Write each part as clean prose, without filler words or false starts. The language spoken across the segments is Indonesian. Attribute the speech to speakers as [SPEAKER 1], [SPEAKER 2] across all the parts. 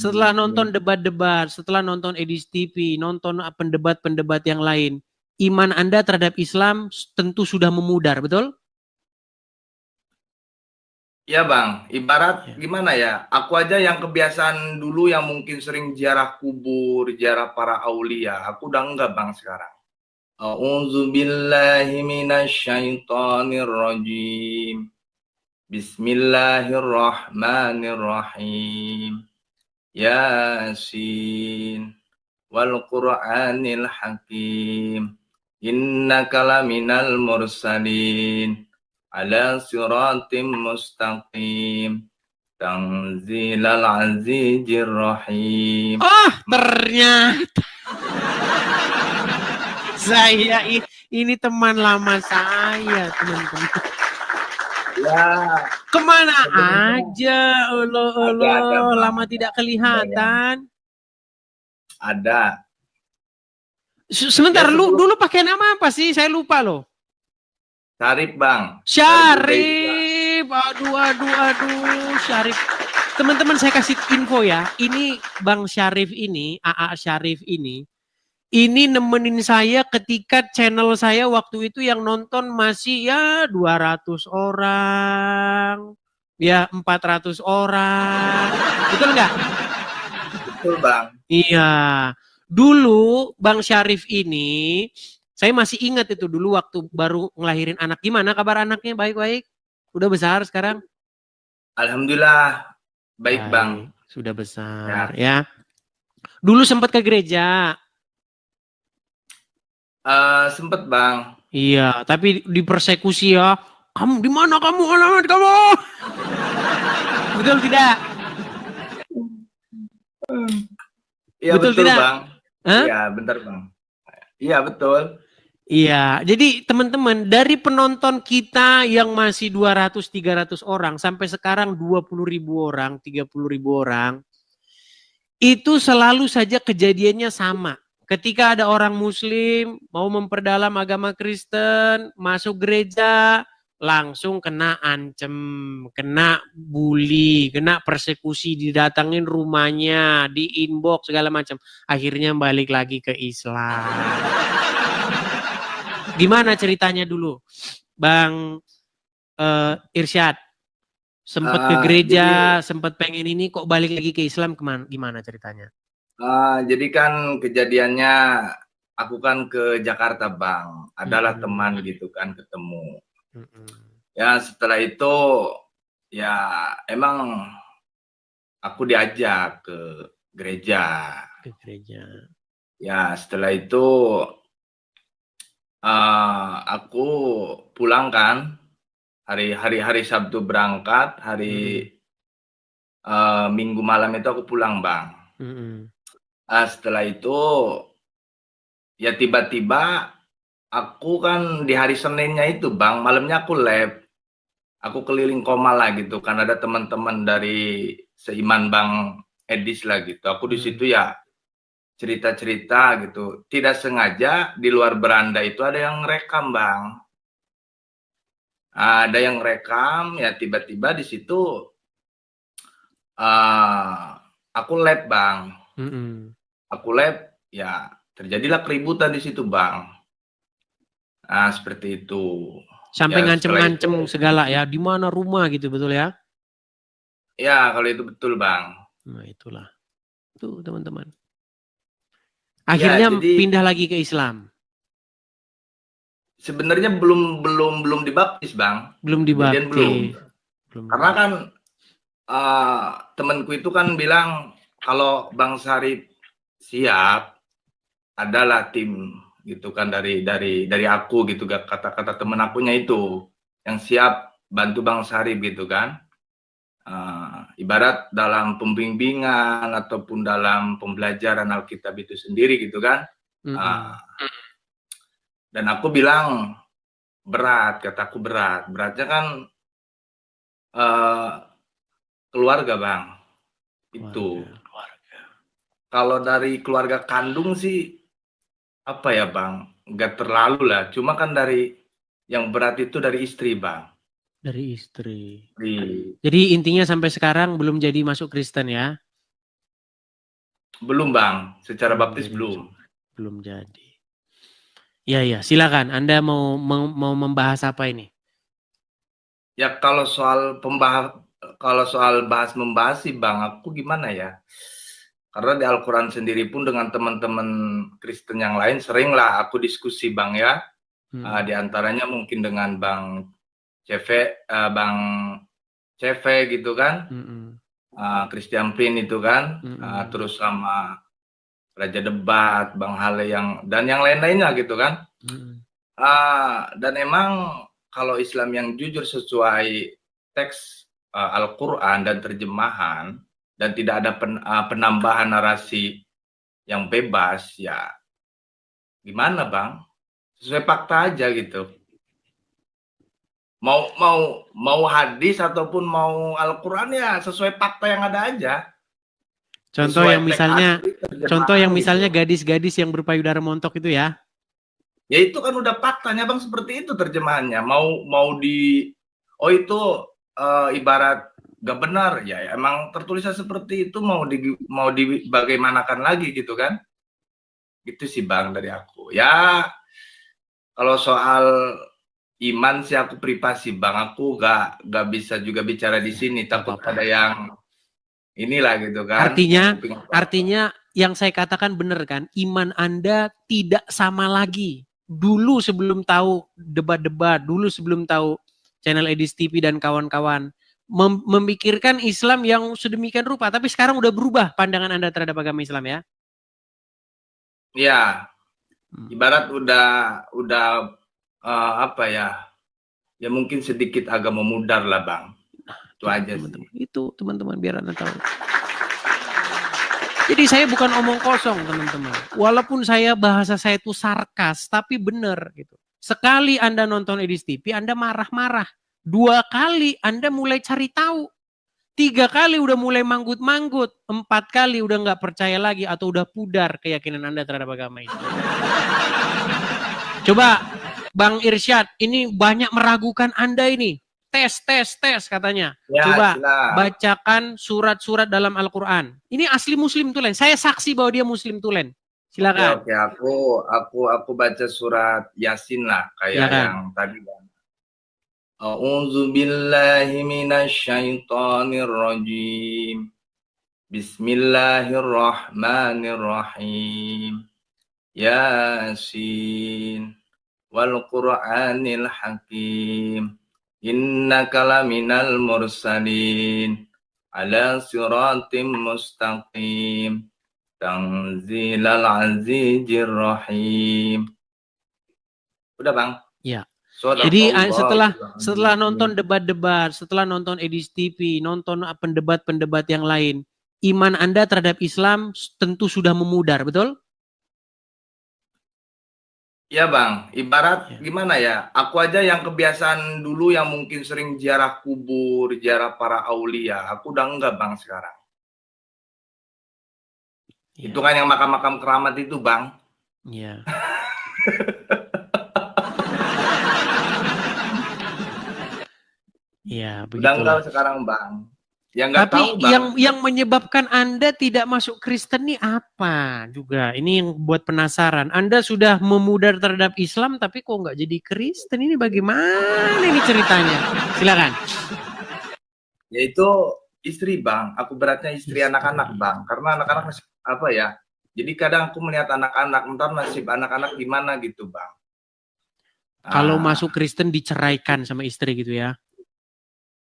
[SPEAKER 1] Setelah nonton debat-debat, setelah nonton Edis TV, nonton pendebat-pendebat yang lain, iman Anda terhadap Islam tentu sudah memudar, betul?
[SPEAKER 2] Ya Bang, ibarat gimana ya, aku aja yang kebiasaan dulu yang mungkin sering ziarah kubur, ziarah para aulia, aku udah enggak Bang sekarang. A'udzubillahi minasyaitonirrajim. Bismillahirrahmanirrahim. Yasin wal Qur'anil Hakim. Innaka laminal mursalin ala siratim mustaqim. Tanzilal azizir rahim.
[SPEAKER 1] Ternyata saya ini teman lama saya, teman-teman.
[SPEAKER 2] Ya.
[SPEAKER 1] Kemana aja, Allah, lama tidak kelihatan.
[SPEAKER 2] Ada.
[SPEAKER 1] Sebentar, ya, dulu pakai nama apa sih? Saya lupa loh.
[SPEAKER 2] Syarif Bang.
[SPEAKER 1] Syarif, aduh, Syarif. Teman-teman saya kasih info ya, ini Bang Syarif ini, AA Syarif ini nemenin saya ketika channel saya waktu itu yang nonton masih ya 200 orang, ya 400 orang, betul nggak?
[SPEAKER 2] Betul Bang.
[SPEAKER 1] Iya, dulu Bang Syarif ini, saya masih ingat itu dulu waktu baru ngelahirin anak. Gimana kabar anaknya? Baik-baik? Udah besar sekarang?
[SPEAKER 2] Alhamdulillah, baik Bang.
[SPEAKER 1] Sudah besar ya. Dulu sempat ke gereja?
[SPEAKER 2] Sempet Bang.
[SPEAKER 1] Iya, tapi dipersekusi ya. Kamu di mana kamu? Alamat kamu? Betul tidak?
[SPEAKER 2] Iya betul tidak? Bang. Iya bentar Bang. Iya betul.
[SPEAKER 1] Iya, jadi teman-teman dari penonton kita yang masih 200-300 orang sampai sekarang 20.000 orang, 30.000 orang, itu selalu saja kejadiannya sama. Ketika ada orang Muslim mau memperdalam agama Kristen, masuk gereja, langsung kena ancem, kena bully, kena persekusi, didatangin rumahnya, di inbox segala macam. Akhirnya balik lagi ke Islam. Gimana ceritanya dulu, Bang Irsyad? Sempat ke gereja, sempat pengen ini, kok balik lagi ke Islam, gimana ceritanya?
[SPEAKER 2] Jadi kan kejadiannya, aku kan ke Jakarta Bang, adalah teman gitu kan ketemu. Ya setelah itu, ya emang aku diajak ke gereja. Ya setelah itu, aku pulang kan, hari Sabtu berangkat, hari Minggu malam itu aku pulang Bang. Setelah itu ya tiba-tiba aku kan di hari Seninnya itu Bang, malamnya aku lab, aku keliling koma lah gitu kan, ada teman-teman dari seiman Bang Edis lah gitu, aku di situ ya cerita-cerita gitu, tidak sengaja di luar beranda itu ada yang rekam Bang. Ada yang rekam, ya tiba-tiba di situ aku lab Bang. Aku lab, ya terjadilah keributan di situ Bang. Nah seperti itu.
[SPEAKER 1] Sampai ya, ngancem-ngancem segala ya, di mana rumah gitu, betul ya?
[SPEAKER 2] Ya kalau itu betul Bang.
[SPEAKER 1] Nah itulah, tuh teman-teman. Akhirnya ya, jadi, pindah lagi ke Islam.
[SPEAKER 2] Sebenarnya belum dibaptis Bang.
[SPEAKER 1] Belum dibaptis.
[SPEAKER 2] Karena kan temanku itu kan bilang kalau Bang Syarif siap, adalah tim gitu kan dari aku gitu, kata-kata temen akunya itu yang siap bantu Bang Syarif gitu kan. Ibarat dalam pembimbingan ataupun dalam pembelajaran Alkitab itu sendiri gitu kan. Dan aku bilang berat, kataku beratnya kan keluarga Bang. Itu kalau dari keluarga kandung sih apa ya Bang, nggak terlalu lah, cuma kan dari yang berat itu dari istri Bang.
[SPEAKER 1] Dari istri. Jadi intinya sampai sekarang belum jadi masuk Kristen ya?
[SPEAKER 2] Belum Bang, secara baptis belum.
[SPEAKER 1] Belum jadi. Ya, silakan. Anda mau membahas apa ini?
[SPEAKER 2] Ya kalau soal bahas membahas sih Bang, aku gimana ya? Karena di Al-Quran sendiri pun dengan teman-teman Kristen yang lain seringlah aku diskusi Bang ya. Di antaranya mungkin dengan Bang CV gitu kan, Christian Pin itu kan, terus sama Raja Debat, Bang Hale dan yang lain-lainnya gitu kan. Dan emang kalau Islam yang jujur sesuai teks Al-Quran dan terjemahan dan tidak ada penambahan narasi yang bebas, ya gimana Bang? Sesuai fakta aja gitu. Mau hadis ataupun mau Al-Quran ya sesuai fakta yang ada aja.
[SPEAKER 1] Contoh yang misalnya gadis-gadis yang berpayudara montok itu ya.
[SPEAKER 2] Ya itu kan udah faktanya Bang, seperti itu terjemahannya. Itu ibarat gak benar ya, emang tertulisnya seperti itu, mau bagaimanakan lagi gitu kan. Itu sih Bang dari aku. Ya kalau soal iman sih aku privasi Bang, aku gak bisa juga bicara di sini, takut ada yang inilah gitu kan.
[SPEAKER 1] Artinya yang saya katakan benar kan, iman Anda tidak sama lagi. Dulu sebelum tahu debat-debat, dulu sebelum tahu channel Edis TV dan kawan-kawan, memikirkan Islam yang sedemikian rupa, tapi sekarang udah berubah pandangan Anda terhadap agama Islam ya?
[SPEAKER 2] Ya, ibarat udah apa ya? Ya mungkin sedikit agak memudar lah Bang. Itu aja
[SPEAKER 1] teman-teman.
[SPEAKER 2] sih.
[SPEAKER 1] Itu teman-teman biar Anda tahu. Jadi saya bukan omong kosong teman-teman. Walaupun bahasa saya itu sarkas, tapi benar gitu. Sekali Anda nonton Edis TV, Anda marah-marah. 2 kali Anda mulai cari tahu. 3 kali udah mulai manggut-manggut. 4 kali udah nggak percaya lagi atau udah pudar keyakinan Anda terhadap agama Islam. Coba Bang Irsyad, ini banyak meragukan Anda ini. Tes katanya.
[SPEAKER 2] Ya,
[SPEAKER 1] coba bacakan surat-surat dalam Al-Quran. Ini asli Muslim Tulen. Saya saksi bahwa dia Muslim Tulen. Silakan.
[SPEAKER 2] Oke, aku baca surat Yasin lah kayak yang tadi kan. A'udzu billahi minasyaitonir rajim. Bismillahirrahmanirrahim. Yasin wal Qur'anil Hakim. Innaka laminal mursalin ala siratim mustaqim. Tanzilal azizir rahim. Udah Bang.
[SPEAKER 1] Ya. Jadi setelah nonton debat-debat, setelah nonton Edis TV, nonton pendebat-pendebat yang lain, iman Anda terhadap Islam tentu sudah memudar, betul?
[SPEAKER 2] Ya Bang, ibarat gimana ya, aku aja yang kebiasaan dulu yang mungkin sering ziarah kubur, ziarah para aulia, aku udah enggak Bang sekarang. Itu kan yang makam-makam keramat itu Bang.
[SPEAKER 1] Iya. Ya, begitulah.
[SPEAKER 2] Udah enggak sekarang Bang.
[SPEAKER 1] Tapi yang menyebabkan Anda tidak masuk Kristen ini apa juga? Ini yang buat penasaran. Anda sudah memudar terhadap Islam tapi kok nggak jadi Kristen, ini bagaimana ini ceritanya? Silakan.
[SPEAKER 2] Yaitu istri Bang, aku beratnya istri anak-anak Bang, karena anak-anak masih apa ya? Jadi kadang aku melihat anak-anak, entar nasib anak-anak gimana gitu Bang.
[SPEAKER 1] Kalau masuk Kristen diceraikan sama istri gitu ya?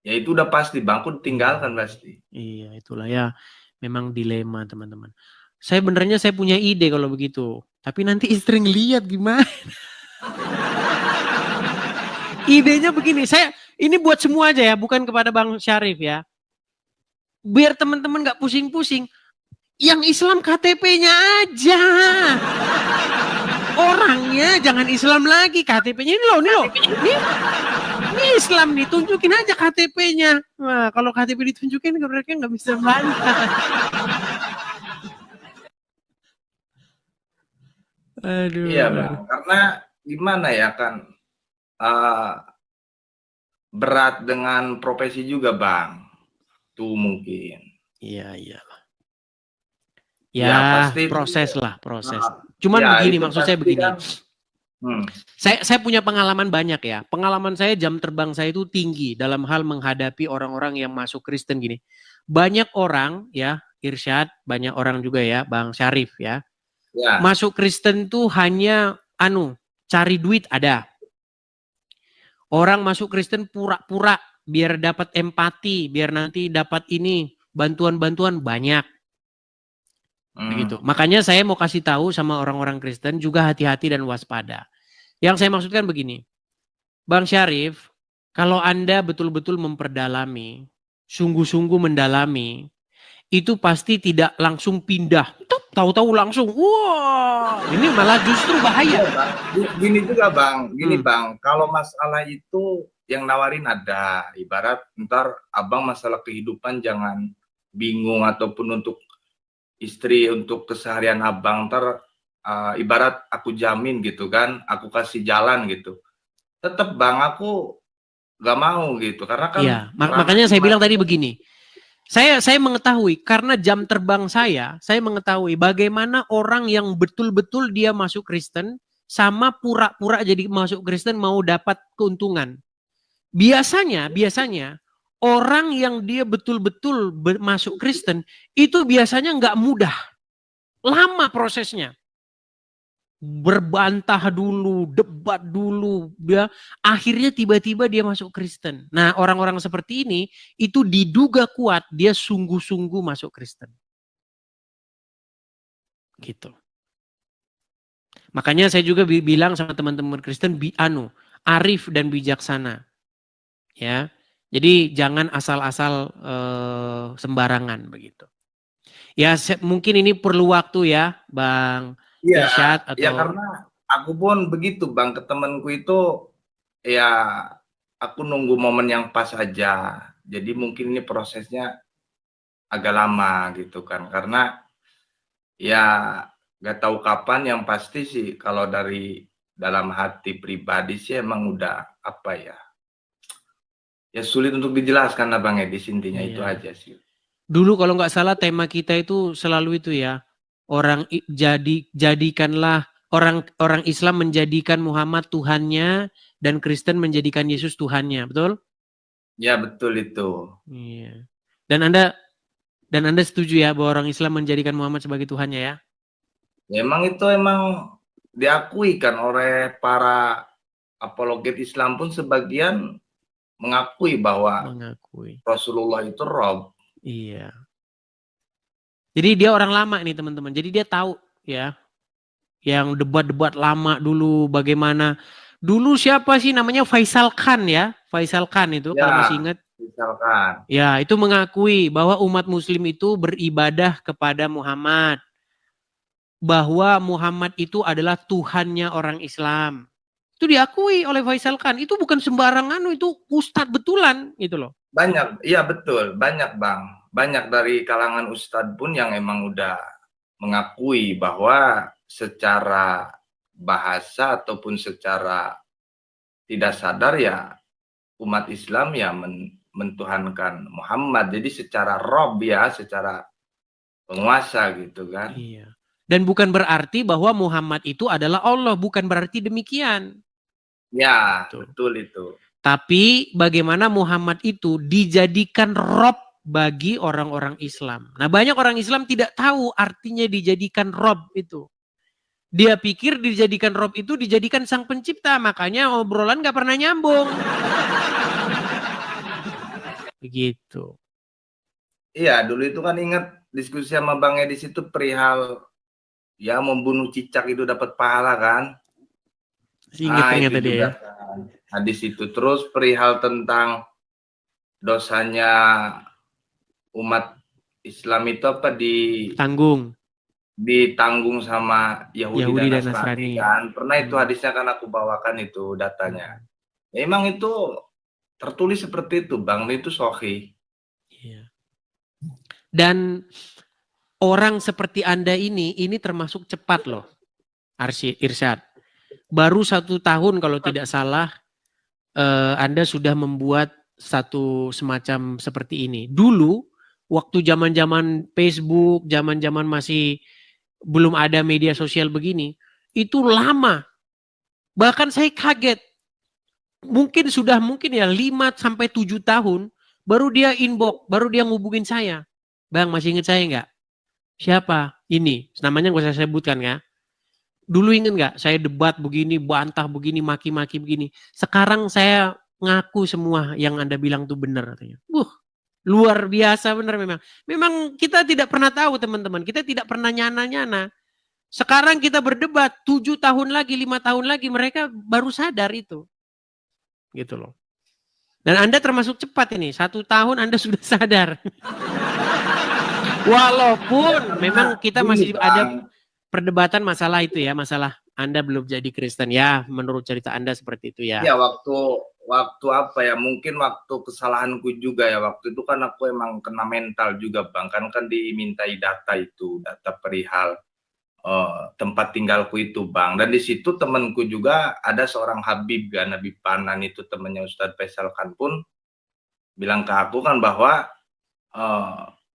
[SPEAKER 2] Ya itu udah pasti Bang, aku ditinggalkan pasti.
[SPEAKER 1] Iya, itulah ya. Memang dilema teman-teman. Saya punya ide kalau begitu. Tapi nanti istri ngeliat gimana? Idenya begini, ini buat semua aja ya, bukan kepada Bang Syarif ya. Biar teman-teman gak pusing-pusing. Yang Islam KTP-nya aja. Orangnya jangan Islam lagi, KTP-nya ini loh. Ini Islam nih, tunjukin aja KTP-nya. Nah, kalau KTP ditunjukin mereka nggak bisa bantah. Aduh.
[SPEAKER 2] Iya Bang, karena gimana ya kan, berat dengan profesi juga Bang. Tuh mungkin.
[SPEAKER 1] Iya iyalah. Ya pasti proses lah, proses. Cuman
[SPEAKER 2] ya,
[SPEAKER 1] begini, maksud saya begini.
[SPEAKER 2] Kan,
[SPEAKER 1] saya punya pengalaman banyak ya. Pengalaman saya, jam terbang saya itu tinggi dalam hal menghadapi orang-orang yang masuk Kristen gini. Banyak orang ya, Irsyad, banyak orang juga ya, Bang Syarif ya. Masuk Kristen tuh hanya cari duit ada. Orang masuk Kristen pura-pura biar dapat empati, biar nanti dapat ini bantuan-bantuan banyak. Begitu. Makanya saya mau kasih tahu sama orang-orang Kristen juga hati-hati dan waspada. Yang saya maksudkan begini. Bang Syarif, kalau Anda betul-betul memperdalami, sungguh-sungguh mendalami, itu pasti tidak langsung pindah. Tahu-tahu langsung, wah, ini malah justru bahaya.
[SPEAKER 2] Gini juga Bang, Bang, kalau masalah itu yang nawarin ada, ibarat ntar Abang masalah kehidupan jangan bingung ataupun untuk istri, untuk keseharian Abang, ntar ibarat aku jamin gitu kan, aku kasih jalan gitu. Tetap Bang, aku gak mau gitu, karena kan.
[SPEAKER 1] Iya, makanya saya bilang tadi begini. Saya mengetahui karena jam terbang saya mengetahui bagaimana orang yang betul-betul dia masuk Kristen sama pura-pura jadi masuk Kristen mau dapat keuntungan. Biasanya orang yang dia betul-betul masuk Kristen itu biasanya nggak mudah. Lama prosesnya. Berbantah dulu, debat dulu, dia akhirnya tiba-tiba dia masuk Kristen. Nah, orang-orang seperti ini itu diduga kuat dia sungguh-sungguh masuk Kristen. Gitu. Makanya saya juga bilang sama teman-teman Kristen arif dan bijaksana. Ya. Jadi jangan asal-asal sembarangan begitu. Ya, mungkin ini perlu waktu ya, Bang.
[SPEAKER 2] Iya, ya karena aku pun begitu Bang, ke temanku itu ya aku nunggu momen yang pas aja. Jadi mungkin ini prosesnya agak lama gitu kan, karena ya gak tahu kapan, yang pasti sih kalau dari dalam hati pribadi sih emang udah apa ya sulit untuk dijelaskan lah Bang Edi, intinya itu aja sih.
[SPEAKER 1] Dulu kalau nggak salah tema kita itu selalu itu ya, jadikanlah orang Islam menjadikan Muhammad Tuhannya dan Kristen menjadikan Yesus Tuhannya, betul?
[SPEAKER 2] Ya betul itu.
[SPEAKER 1] Iya. Dan Anda setuju ya bahwa orang Islam menjadikan Muhammad sebagai Tuhannya ya?
[SPEAKER 2] Emang itu emang diakui kan oleh para apologet Islam pun, sebagian mengakui bahwa Rasulullah itu Rob.
[SPEAKER 1] Iya. Jadi dia orang lama nih teman-teman. Jadi dia tahu ya. Yang debat-debat lama dulu bagaimana. Dulu siapa sih namanya Faisal Khan ya. Faisal Khan itu ya, kalau masih ingat.
[SPEAKER 2] Faisal Khan.
[SPEAKER 1] Ya, itu mengakui bahwa umat muslim itu beribadah kepada Muhammad. Bahwa Muhammad itu adalah Tuhannya orang Islam. Itu diakui oleh Faisal Khan. Itu bukan sembarangan, itu ustadz betulan gitu loh.
[SPEAKER 2] Banyak, iya betul. Banyak Bang. Banyak dari kalangan ustadz pun yang emang udah mengakui bahwa secara bahasa ataupun secara tidak sadar ya umat Islam ya mentuhankan Muhammad. Jadi secara Rob ya, secara penguasa gitu kan.
[SPEAKER 1] Iya. Dan bukan berarti bahwa Muhammad itu adalah Allah, bukan berarti demikian.
[SPEAKER 2] Ya, betul itu.
[SPEAKER 1] Tapi bagaimana Muhammad itu dijadikan Rob bagi orang-orang Islam. Nah, banyak orang Islam tidak tahu artinya dijadikan Rob itu. Dia pikir dijadikan Rob itu dijadikan sang pencipta, makanya obrolan gak pernah nyambung. Begitu.
[SPEAKER 2] Iya, dulu itu kan ingat diskusi sama Bang Edi itu perihal ya membunuh cicak itu dapat pahala kan.
[SPEAKER 1] Ingat ternyata dia ya.
[SPEAKER 2] Hadis itu. Terus perihal tentang dosanya umat Islam itu apa ditanggung sama Yahudi dan Nasrani kan. Pernah itu hadisnya kan aku bawakan itu datanya. Ya, emang itu tertulis seperti itu Bang, itu sahih.
[SPEAKER 1] Iya. Dan orang seperti Anda ini termasuk cepat loh, Irsyad. Baru 1 tahun kalau tidak salah, Anda sudah membuat satu semacam seperti ini. Dulu waktu zaman-zaman Facebook, zaman-zaman masih belum ada media sosial begini, itu lama. Bahkan saya kaget. Mungkin ya 5 sampai 7 tahun baru dia inbox, baru dia ngubungin saya. Bang, masih ingat saya nggak? Siapa? Ini, namanya gak usah sebutkan ya. Dulu ingat nggak? Saya debat begini, bantah begini, maki-maki begini. Sekarang saya ngaku semua yang Anda bilang tuh benar katanya. Luar biasa benar memang. Memang kita tidak pernah tahu teman-teman. Kita tidak pernah nyana-nyana. Sekarang kita berdebat 7 tahun lagi, 5 tahun lagi mereka baru sadar itu. Gitu loh. Dan Anda termasuk cepat ini. 1 tahun Anda sudah sadar. Walaupun memang kita masih ada perdebatan masalah itu ya. Masalah Anda belum jadi Kristen ya. Menurut cerita Anda seperti itu ya.
[SPEAKER 2] Ya waktu apa ya, mungkin waktu kesalahanku juga ya, waktu itu kan aku emang kena mental juga Bang, kan dimintai data perihal tempat tinggalku itu Bang, dan di situ temanku juga ada seorang Habib kan, Habib Panan itu temannya Ustadz Faisal kan pun bilang ke aku kan bahwa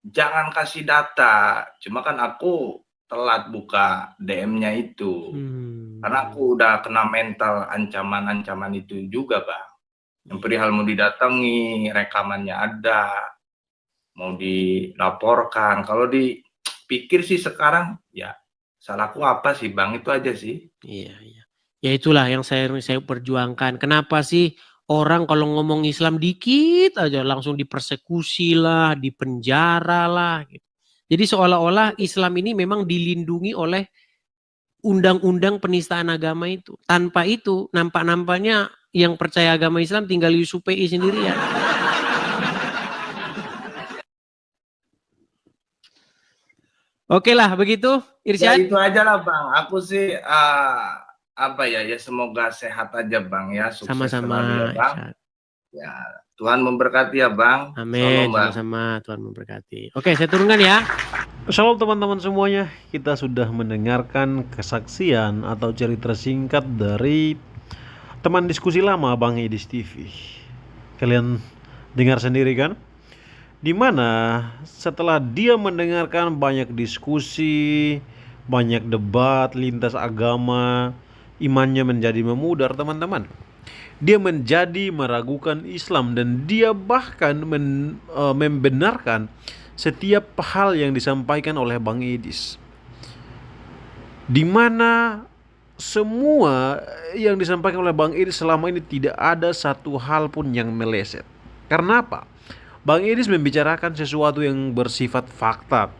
[SPEAKER 2] jangan kasih data, cuma kan aku telat buka DM-nya itu karena aku udah kena mental ancaman-ancaman itu juga Bang, yang perihal mau didatangi, rekamannya ada, mau dilaporkan. Kalau dipikir sih sekarang ya salahku apa sih Bang, itu aja sih.
[SPEAKER 1] Iya. Ya itulah yang saya perjuangkan. Kenapa sih orang kalau ngomong Islam dikit aja langsung dipersekusi lah, dipenjara lah. Gitu. Jadi seolah-olah Islam ini memang dilindungi oleh undang-undang penistaan agama itu. Tanpa itu nampak-nampaknya yang percaya agama Islam tinggal Yusuf PI sendirian. Oke lah begitu Irsyad.
[SPEAKER 2] Ya itu aja lah Bang. Aku sih semoga sehat aja Bang ya. Sukses
[SPEAKER 1] sama-sama
[SPEAKER 2] ya Bang. Ya Tuhan memberkati ya Bang.
[SPEAKER 1] Amin. Sama-sama Tuhan memberkati. Oke, saya turunkan ya.
[SPEAKER 3] Shalom teman-teman semuanya. Kita sudah mendengarkan kesaksian atau cerita singkat dari teman diskusi lama Bang Edis TV. Kalian dengar sendiri kan? Dimana setelah dia mendengarkan banyak diskusi, banyak debat lintas agama, imannya menjadi memudar teman-teman. Dia menjadi meragukan Islam dan dia bahkan membenarkan setiap hal yang disampaikan oleh Bang Edis. Dimana semua yang disampaikan oleh Bang Edis selama ini tidak ada satu hal pun yang meleset. Karena apa? Bang Edis membicarakan sesuatu yang bersifat fakta.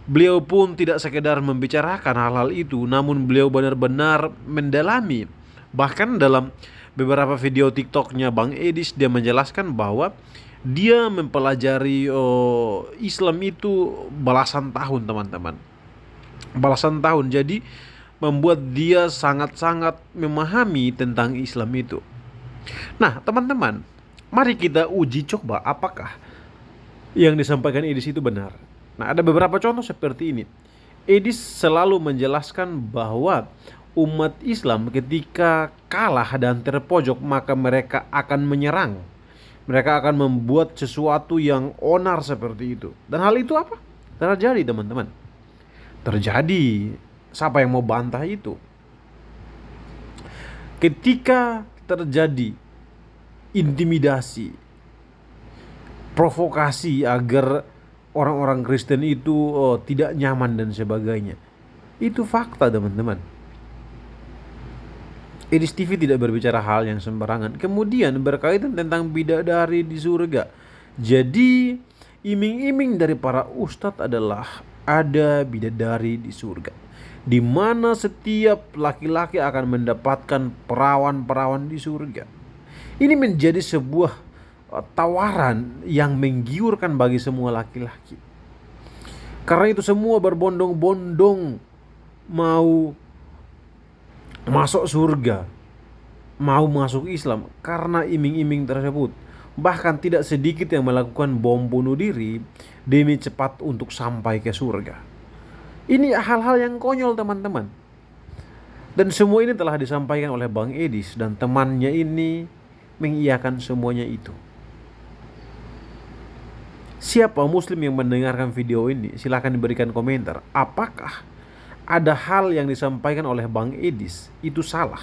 [SPEAKER 3] Beliau pun tidak sekedar membicarakan hal-hal itu, namun beliau benar-benar mendalami. Bahkan dalam beberapa video TikToknya Bang Edis, dia menjelaskan bahwa dia mempelajari Islam itu belasan tahun teman-teman. Belasan tahun, jadi membuat dia sangat-sangat memahami tentang Islam itu. Nah teman-teman, mari kita uji coba apakah yang disampaikan Edis itu benar. Nah ada beberapa contoh seperti ini. Edis selalu menjelaskan bahwa umat Islam ketika kalah dan terpojok maka mereka akan menyerang. Mereka akan membuat sesuatu yang onar seperti itu. Dan hal itu apa? Terjadi teman-teman. Terjadi. Siapa yang mau bantah itu? Ketika terjadi intimidasi, provokasi agar orang-orang Kristen itu tidak nyaman dan sebagainya, itu fakta teman-teman. Edis TV tidak berbicara hal yang sembarangan. Kemudian berkaitan tentang bidadari di surga. Jadi iming-iming dari para ustadz adalah ada bidadari di surga, di mana setiap laki-laki akan mendapatkan perawan-perawan di surga. Ini menjadi sebuah tawaran yang menggiurkan bagi semua laki-laki. Karena itu semua berbondong-bondong mau masuk surga, mau masuk Islam karena iming-iming tersebut. Bahkan tidak sedikit yang melakukan bom bunuh diri demi cepat untuk sampai ke surga. Ini hal-hal yang konyol teman-teman. Dan semua ini telah disampaikan oleh Bang Edis dan temannya ini mengiyakan semuanya itu. Siapa muslim yang mendengarkan video ini, silahkan diberikan komentar. Apakah ada hal yang disampaikan oleh Bang Edis itu salah?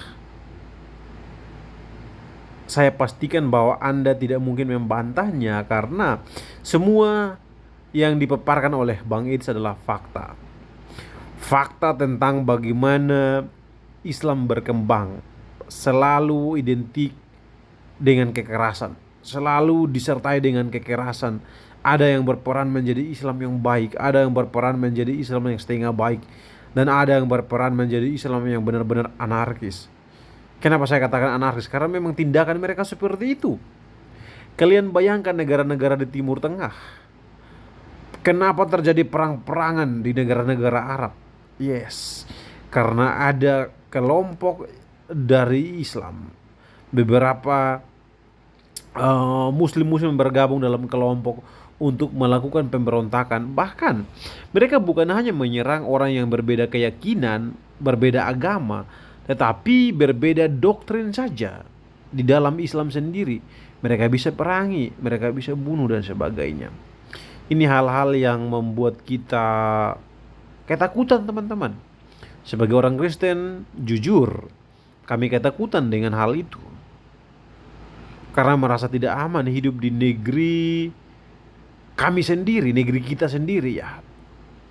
[SPEAKER 3] Saya pastikan bahwa Anda tidak mungkin membantahnya, karena semua yang dipaparkan oleh Bang Edis adalah fakta. Fakta tentang bagaimana Islam berkembang selalu identik dengan kekerasan, selalu disertai dengan kekerasan. Ada yang berperan menjadi Islam yang baik, ada yang berperan menjadi Islam yang setengah baik, dan ada yang berperan menjadi Islam yang benar-benar anarkis. Kenapa saya katakan anarkis? Karena memang tindakan mereka seperti itu. Kalian bayangkan negara-negara di Timur Tengah. Kenapa terjadi perang-perangan di negara-negara Arab? Yes, karena ada kelompok dari Islam. Beberapa muslim-muslim bergabung dalam kelompok untuk melakukan pemberontakan. Bahkan mereka bukan hanya menyerang orang yang berbeda keyakinan, berbeda agama, tetapi berbeda doktrin saja. Di dalam Islam sendiri mereka bisa perangi, mereka bisa bunuh dan sebagainya. Ini hal-hal yang membuat kita ketakutan, teman-teman. Sebagai orang Kristen, jujur kami ketakutan dengan hal itu, karena merasa tidak aman hidup di negeri kami sendiri, negeri kita sendiri ya.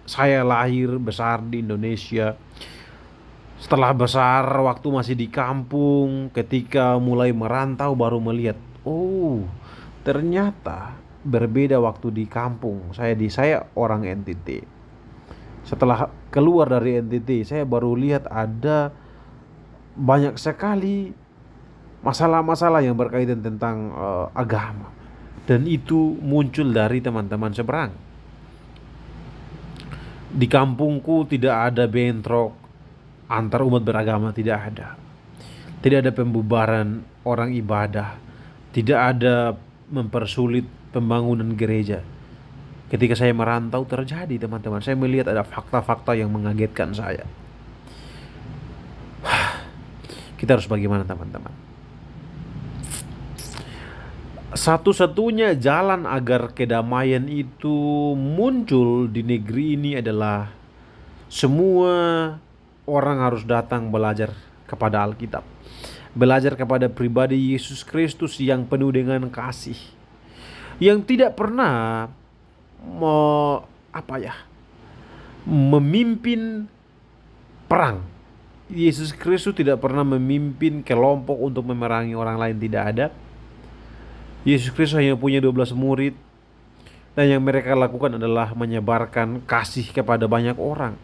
[SPEAKER 3] Saya lahir besar di Indonesia. Setelah besar, waktu masih di kampung, ketika mulai merantau baru melihat, oh ternyata berbeda waktu di kampung. Saya orang NTT. Setelah keluar dari NTT, saya baru lihat ada banyak sekali masalah-masalah yang berkaitan tentang agama. Dan itu muncul dari teman-teman seberang. Di kampungku tidak ada bentrok antar umat beragama, tidak ada. Tidak ada pembubaran orang ibadah, tidak ada mempersulit pembangunan gereja. Ketika saya merantau terjadi, teman-teman. Saya melihat ada fakta-fakta yang mengagetkan saya. Kita harus bagaimana, teman-teman? Satu-satunya jalan agar kedamaian itu muncul di negeri ini adalah semua orang harus datang belajar kepada Alkitab, belajar kepada pribadi Yesus Kristus yang penuh dengan kasih, yang tidak pernah memimpin perang. Yesus Kristus tidak pernah memimpin kelompok untuk memerangi orang lain, tidak ada. Yesus Kristus hanya punya 12 murid, dan yang mereka lakukan adalah menyebarkan kasih kepada banyak orang.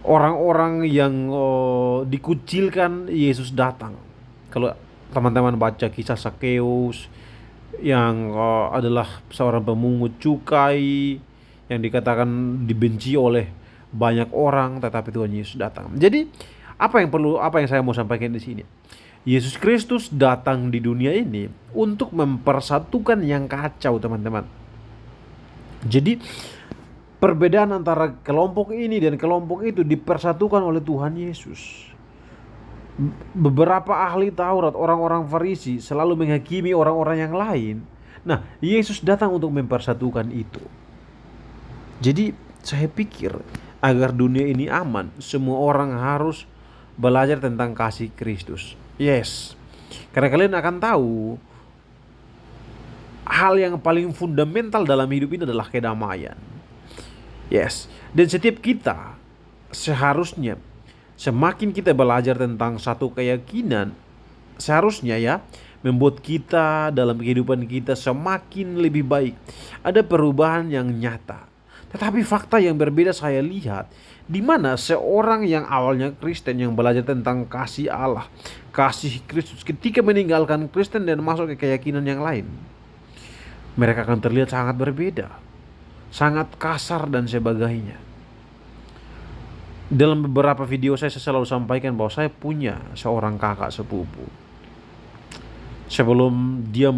[SPEAKER 3] Orang-orang yang dikucilkan, Yesus datang. Kalau teman-teman baca kisah Sakeus, yang adalah seorang pemungut cukai, yang dikatakan dibenci oleh banyak orang, tetapi Tuhan Yesus datang. Jadi apa yang saya mau sampaikan di sini? Yesus Kristus datang di dunia ini untuk mempersatukan yang kacau, teman-teman. Jadi perbedaan antara kelompok ini dan kelompok itu dipersatukan oleh Tuhan Yesus. Beberapa ahli Taurat, orang-orang Farisi selalu menghakimi orang-orang yang lain. Nah, Yesus datang untuk mempersatukan itu. Jadi saya pikir agar dunia ini aman, semua orang harus belajar tentang kasih Kristus. Yes, karena kalian akan tahu hal yang paling fundamental dalam hidup ini adalah kedamaian. Yes, dan setiap kita seharusnya semakin kita belajar tentang satu keyakinan, seharusnya ya membuat kita dalam kehidupan kita semakin lebih baik. Ada perubahan yang nyata. Tetapi fakta yang berbeda saya lihat, di mana seorang yang awalnya Kristen yang belajar tentang kasih Allah, kasih Kristus, ketika meninggalkan Kristen dan masuk ke keyakinan yang lain, mereka akan terlihat sangat berbeda, sangat kasar dan sebagainya. Dalam beberapa video saya selalu sampaikan bahwa saya punya seorang kakak sepupu. Sebelum dia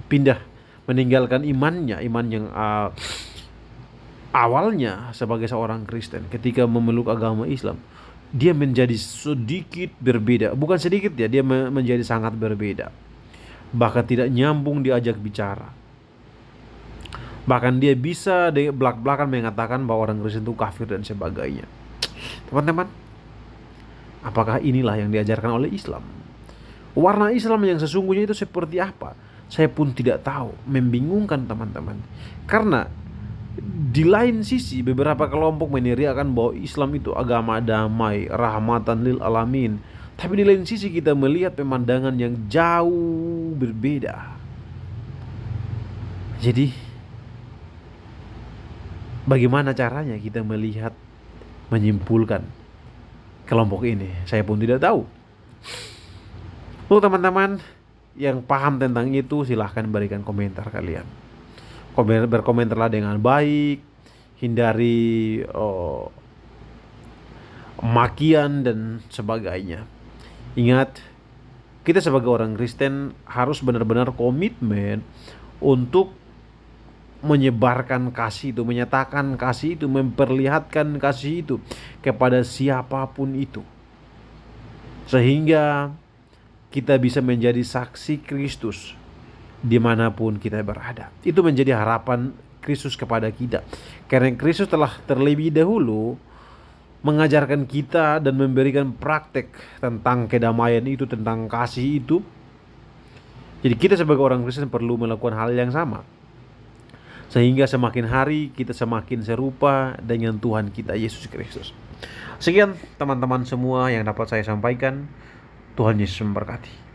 [SPEAKER 3] pindah meninggalkan iman yang awalnya sebagai seorang Kristen, ketika memeluk agama Islam, dia menjadi sedikit berbeda. Bukan sedikit ya, dia menjadi sangat berbeda. Bahkan tidak nyambung diajak bicara. Bahkan dia bisa belak-belakan mengatakan bahwa orang Kristen itu kafir dan sebagainya. Teman-teman, apakah inilah yang diajarkan oleh Islam? Warna Islam yang sesungguhnya itu seperti apa? Saya pun tidak tahu. Membingungkan teman-teman. Karena di lain sisi beberapa kelompok meneriakkan bahwa Islam itu agama damai, rahmatan lil alamin. Tapi di lain sisi kita melihat pemandangan yang jauh berbeda. Jadi bagaimana caranya kita melihat, menyimpulkan kelompok ini? Saya pun tidak tahu. Teman-teman yang paham tentang itu silahkan berikan komentar kalian. Berkomentarlah dengan baik, hindari makian dan sebagainya. Ingat, kita sebagai orang Kristen harus benar-benar komitmen untuk menyebarkan kasih itu, menyatakan kasih itu, memperlihatkan kasih itu kepada siapapun itu, sehingga kita bisa menjadi saksi Kristus dimanapun kita berada. Itu menjadi harapan Kristus kepada kita, karena Kristus telah terlebih dahulu mengajarkan kita dan memberikan praktek tentang kedamaian itu, tentang kasih itu. Jadi kita sebagai orang Kristen perlu melakukan hal yang sama, sehingga semakin hari kita semakin serupa dengan Tuhan kita Yesus Kristus. Sekian teman-teman semua yang dapat saya sampaikan. Tuhan Yesus memberkati.